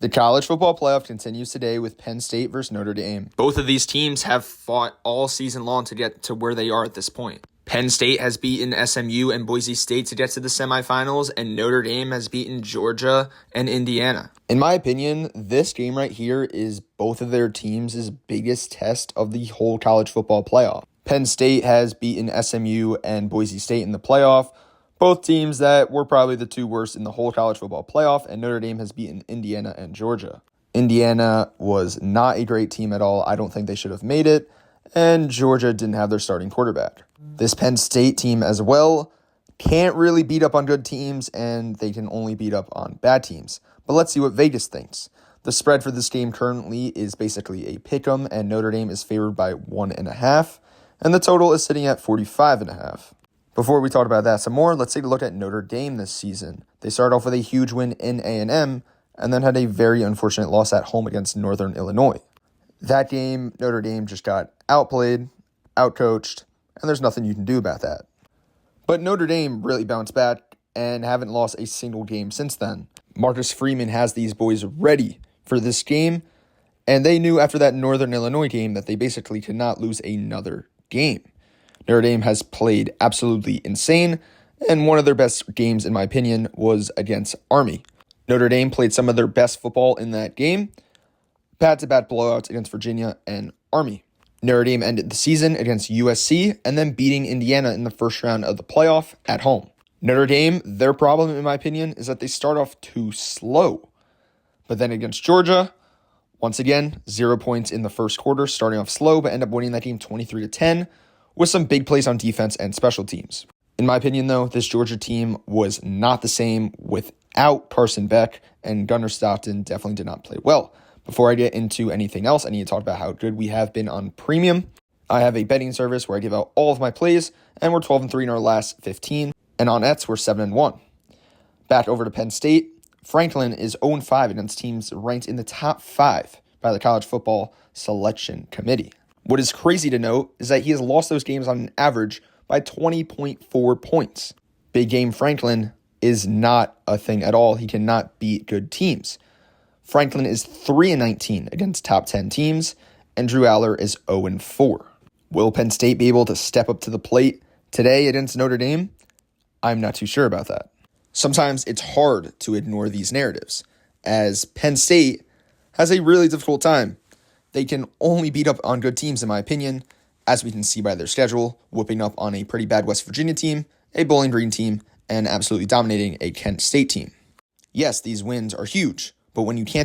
The college football playoff continues today with Penn State versus Notre Dame. Both of these teams have fought all season long to get to where they are at this point. Penn State has beaten SMU and Boise State to get to the semifinals, and Notre Dame has beaten Georgia and Indiana. In my opinion, this game right here is both of their teams' biggest test of the whole college football playoff. Penn State has beaten SMU and Boise State in the playoff, both teams that were probably the two worst in the whole college football playoff, and Notre Dame has beaten Indiana and Georgia. Indiana was not a great team at all. I don't think they should have made it, and Georgia didn't have their starting quarterback. This Penn State team as well can't really beat up on good teams, and they can only beat up on bad teams. But let's see what Vegas thinks. The spread for this game currently is basically a pick'em, and Notre Dame is favored by 1.5, and the total is sitting at 45.5. Before we talk about that some more, let's take a look at Notre Dame this season. They started off with a huge win in A&M, and then had a very unfortunate loss at home against Northern Illinois. That game, Notre Dame just got outplayed, outcoached, and there's nothing you can do about that. But Notre Dame really bounced back and haven't lost a single game since then. Marcus Freeman has these boys ready for this game, and they knew after that Northern Illinois game that they basically could not lose another game. Notre Dame has played absolutely insane, and one of their best games, in my opinion, was against Army. Notre Dame played some of their best football in that game, bat-to-bat blowouts against Virginia and Army. Notre Dame ended the season against USC and then beating Indiana in the first round of the playoff at home. Notre Dame, their problem, in my opinion, is that they start off too slow. But then against Georgia, once again, 0 points in the first quarter, starting off slow, but end up winning that game 23-10 with some big plays on defense and special teams. In my opinion, though, this Georgia team was not the same without Carson Beck, and Gunnar Stockton definitely did not play well. Before I get into anything else, I need to talk about how good we have been on Premium. I have a betting service where I give out all of my plays, and we're 12-3 in our last 15, and on Ets, we're 7-1. Back over to Penn State, Franklin is 0-5 against teams ranked in the top 5 by the College Football Selection Committee. What is crazy to note is that he has lost those games on an average by 20.4 points. Big Game Franklin is not a thing at all. He cannot beat good teams. Franklin is 3-19 against top 10 teams, and Drew Aller is 0-4. Will Penn State be able to step up to the plate today against Notre Dame? I'm not too sure about that. Sometimes it's hard to ignore these narratives, as Penn State has a really difficult time. They can only beat up on good teams, in my opinion, as we can see by their schedule, whooping up on a pretty bad West Virginia team, a Bowling Green team, and absolutely dominating a Kent State team. Yes, these wins are huge, but when you can't